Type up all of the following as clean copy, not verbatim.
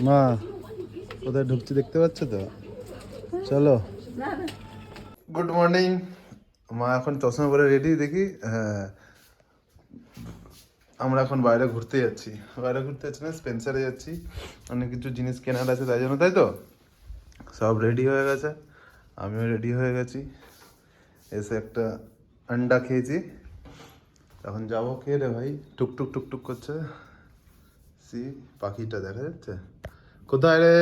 মা কোথায় ঢুকছি দেখতে পাচ্ছ তো, চলো। Good morning. মা এখন চশমা পরে রেডি দেখি। হ্যাঁ, আমরা এখন বাইরে ঘুরতে যাচ্ছি। বাইরে ঘুরতে যাচ্ছি না, স্পেন্সারে যাচ্ছি। অনেক কিছু জিনিস কেনার আছে তাই জন্য, তাই তো সব রেডি হয়ে গেছে, আমিও রেডি হয়ে গেছি। এসে একটা আন্ডা খেয়েছি, এখন যাবো। কে রে ভাই টুকটুক টুকটুক করছে? সি পাখিটা দেখা যাচ্ছে কোথায় রে?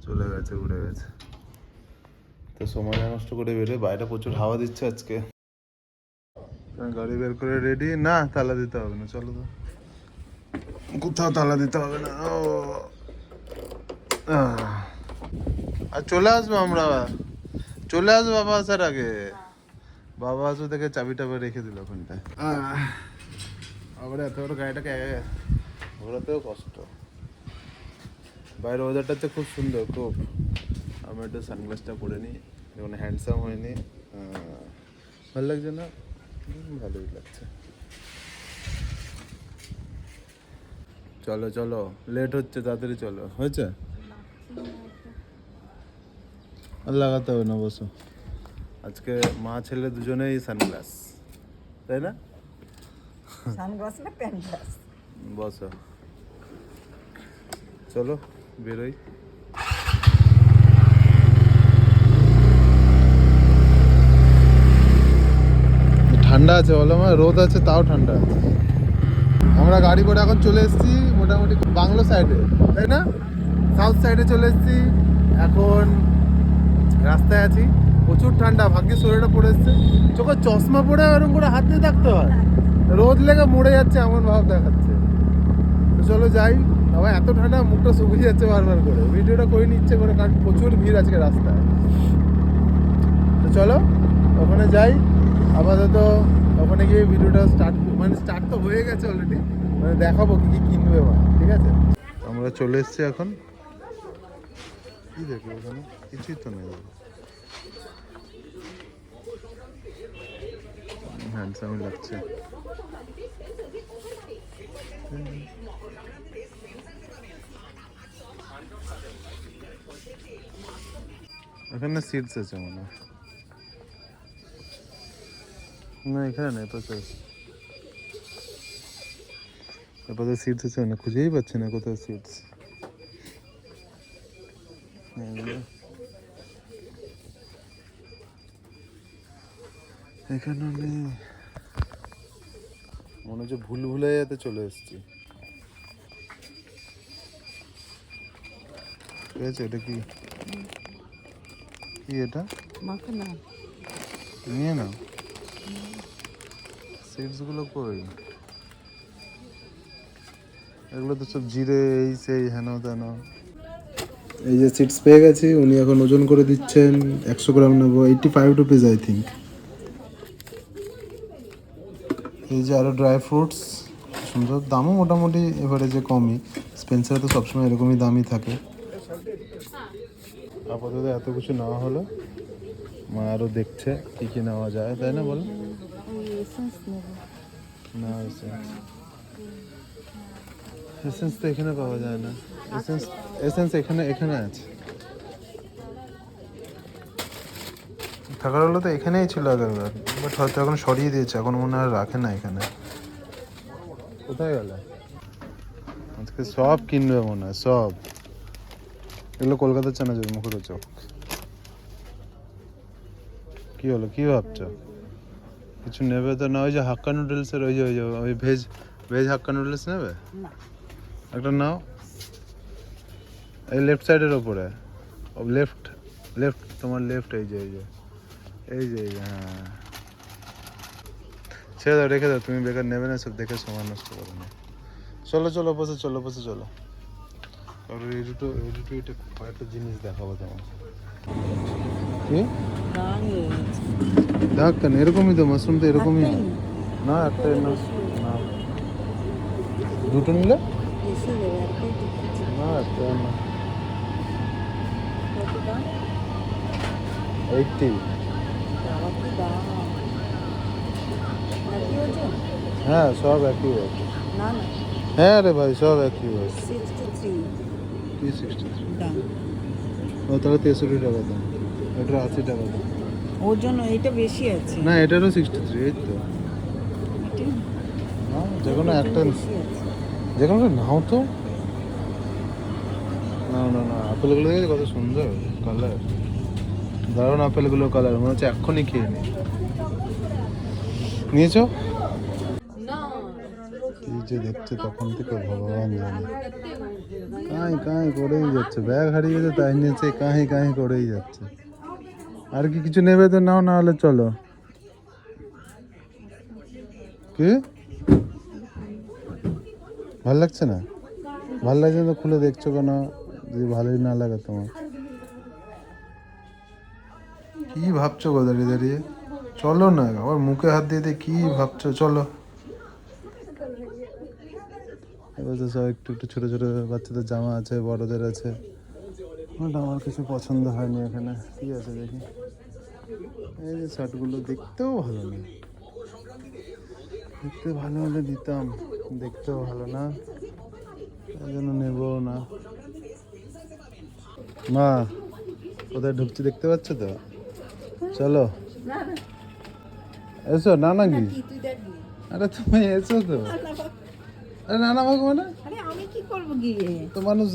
চলে গেছে, উড়ে গেছে। তো সময় নষ্ট করে বেরোয়, বাইরে প্রচুর হাওয়া দিচ্ছে আজকে। গাড়ি বের করে রেডি। না তালা দিতে হবে না, চলো তো। কোথাও তালা দিতে হবে না। ও আর চলে আসবো আমরা, চলে আসবো বাবা আসার আগে। বাবা আসবো দেখে চাবিটা রেখে দিল ওখানটায়। আবার এত বড় গাড়িটাকে ঘোরাতেও কষ্ট। বাইরের ওয়েদারটা হচ্ছে খুব সুন্দর, খুব। আমি একটু সানগ্লাসটা পরে নিই, যেমন হ্যান্ডসাম হয়নি। ভালো লাগছে না? ভালোই লাগছে। চলো চলো, লেট হচ্ছে, তাড়াতাড়ি চলো। হয়েছে? আর লাগাতে হবে না, বসো। আজকে মা ছেলে দুজনেই সানগ্লাস, তাই না? সানগ্লাস না পেন গ্লাস। বসো, চলো বেরোই। ঠান্ডা আছে বলো মা, রোদ আছে তাও ঠান্ডা আছে। আমরা গাড়ি করে এখন চলে এসেছি মোটামুটি বাংলো সাইডে, তাই না? সাউথ সাইডে চলে এসেছি এখন। রাস্তায় আছি, প্রচুর ঠান্ডা। ভাগ্যে সোয়েটারটা পরে এসছে। চোখে চশমা পরে এরকম করে হাত দিয়ে থাকতে হয়, রোদ লেগে মরে যাচ্ছে এমন ভাব দেখাচ্ছে। তো চলো যাই। আবার এত ঠান্ডা, মুখটা শুকিয়ে যাচ্ছে বারবার করে। ভিডিওটা করে নিচ্ছে করে, কারণ প্রচুর ভিড় আজকে রাস্তায়। তো চলো ওখানে যাই। আপাতত ওখানে গিয়ে ভিডিওটা স্টার্ট তো হয়ে গেছে অলরেডি, দেখাবো কি কি কিনবে মা, ঠিক আছে? আমরা চলে এসেছি এখন। কি দেখবো ওখানে? কিছুই তো নেই। হ্যান্ডসামই লাগছে। এখানে সিটস আছে মনে হয়। না এখানে নেই, পাশে এরপরে সিটস আছে না, খুঁজেই পাচ্ছি না কোথায় সিটস। এখানে নেই, মনে হচ্ছে ভুল ভুলাইয়াতে চলে এসেছি। ঠিক আছে, এটা কি কি এটা? মাখনা নিয়ে নাও। সিটসগুলো কই? এগুলো তো সব জিরে এই সেই হেন তেন। এই যে সিটস পেয়ে গেছি, উনি এখন ওজন করে দিচ্ছেন। 100 গ্রাম নেবো, 85 রুপিস আই থিঙ্ক। এই যে আরও ড্রাই ফ্রুটস, সুন্দর। দামও মোটামুটি এবারে যে কমই। স্পেন্সারে তো সবসময় এরকমই দামই থাকে। আপাতত এত কিছু নেওয়া হলো, মা আরও দেখছে কী কী নেওয়া যায়, তাই না বলো? না এসেন্স তো এখানে পাওয়া যায় না। এসেন্স এখানে এখানে আছে। থাকার হলো তো এখানেই ছিল আগেরবার, বাট হয়তো এখন সরিয়ে দিয়েছে, এখন মনে হয় রাখে না এখানে। কোথায় গেল? আজকে সব কিনবে মনে হয়, সব। এগুলো কলকাতার চানাচুর, মুখরোচক। কি হলো, কি ভাবছো? কিছু নেবে তো না? ওই যে হাক্কা নুডলসের ওই ভেজ হাক্কা নুডলস নেবে? একটা নাও, এই লেফট সাইডের ওপরে। লেফট লেফট, তোমার লেফট। এই যে হ্যাঁ, ছেড়ে দাও, রেখে দাও। তুমি বেকার নেবে না সব, দেখে সময় নষ্ট করো না। চলো চলো, বসে চলো। কয়েকটা জিনিস দেখাবো তোমার। কি দাগ কেন? এরকমই তো, মাশরুম তো এরকমই। না একটাই না, না দুটো নিলে না, একটাই না। 80। হ্যাঁ সব একই। হ্যাঁ রে ভাই সব একই ভাই। 63 কি 63? দাম। ও তাহলে 63 টাকা দাম, এটা 80 টাকা দাম। ওজন এটা বেশি আছে। না এটারও 63, এই তো। এটা না যে কোনো ওজন একটা, বেশি আছে। যে কোনো একটা নাও তো। না না না, আপেলগুলো দেখে কত সুন্দর কালার, দারুণ আপেলগুলো কালার, মনে হচ্ছে এক্ষুনি খেয়ে নি। নিয়েছো? কি যে দেখছে তখন থেকে ভগবান জানে, কাঁই কাঁই করেই যাচ্ছে, ব্যাগ হারিয়ে গেছে তাই নিয়েছে, কাঁই কাঁই করেই যাচ্ছে। আর কি কিছু নেবে তো নাও, না হলে চলো। কি ভাল লাগছে না? ভাল লাগছে না তো খুলে দেখছো কেন? যদি ভালোই না লাগে তোমার, কি ভাবছো গো দাঁড়িয়ে দাঁড়িয়ে? চলো না, আবার মুখে হাত দিয়ে দিয়ে কি ভাবছো, চলো। এবার তো সব একটু একটু ছোটো ছোটো বাচ্চাদের জামা আছে, বড়দের আছে। ওটা আমার কিছু পছন্দ হয়নি এখানে। কি আছে দেখি, এই যে শার্টগুলো দেখতেও ভালো না, দেখতে ভালো হলে দিতাম, দেখতেও ভালো না, তাই জন্য নেবও না। মা কোথায় ঢুকছি দেখতে পাচ্ছ তো, চলো এসো। না না কি, তুই দেখবি? আরে তুমি এসো তো। আরে না না ভাগবো না, আরে আমি কি করব গিয়ে? তো মানুষ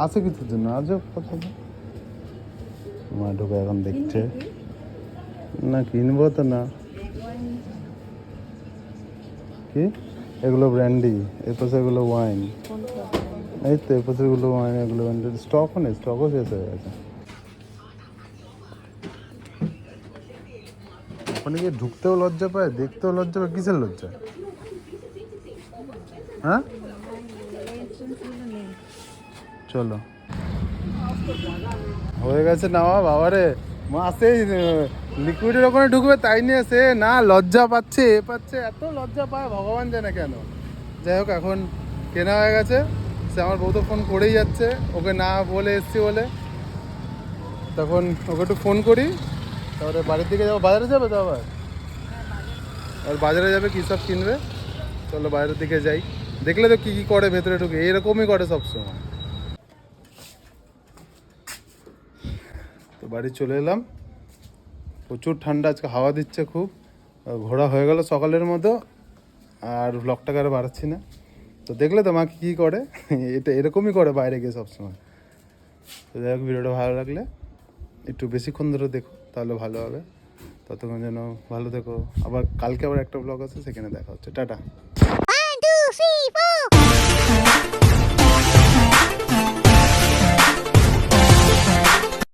আছে কিছুর জন্য, আজও কথা তো। মা ঢুকে এখন দেখছে। না কিনবো তো না। কি এগুলো ব্র্যান্ডি, এর পাশে এগুলো ওয়াইন। এই তো এর পাশে এগুলো ওয়াইন, এগুলো স্টকও নেই, স্টকও শেষ হয়ে গেছে। ওখানে গিয়ে ঢুকতেও লজ্জা পায়, দেখতেও লজ্জা পায়, কিসের লজ্জা? হ্যাঁ চলো, হয়ে গেছে নেওয়া। বাবারে মা সেই লিকুইডের ওখানে ঢুকবে তাই নিয়ে সে না লজ্জা পাচ্ছে, এ পাচ্ছে, এত লজ্জা পায় ভগবান জানে কেন। যাই হোক এখন কেনা হয়ে গেছে। সে আমার বউ তো ফোন করেই যাচ্ছে, ওকে না বলে এসছি বলে। তখন ওকে একটু ফোন করি, তারপরে বাড়ির দিকে যাবো। বাজারে যাবে তো আবার, আর বাজারে যাবে কী সব কিনবে। চলো বাইরের দিকে যাই, দেখলে তো কী কী করে ভেতরে ঢুকে, এরকমই করে সবসময়। তো বাড়ি চলে এলাম, প্রচুর ঠান্ডা, আজকে হাওয়া দিচ্ছে খুব। ঘোরা হয়ে গেল সকালের মতো, আর ব্লগটাকে আর বাড়াচ্ছি না। তো দেখলে তো মা কী করে, এটা এরকমই করে বাইরে গিয়ে সবসময়। তো যাই হোক, ভিডিওটা ভালো লাগলে একটু বেশিক্ষণ ধরে দেখো, তাহলে ভালো হবে। ততক্ষণ যেন ভালো থেকো। আবার কালকে আবার একটা ব্লগ আছে, সেখানে দেখা হচ্ছে। টাটা।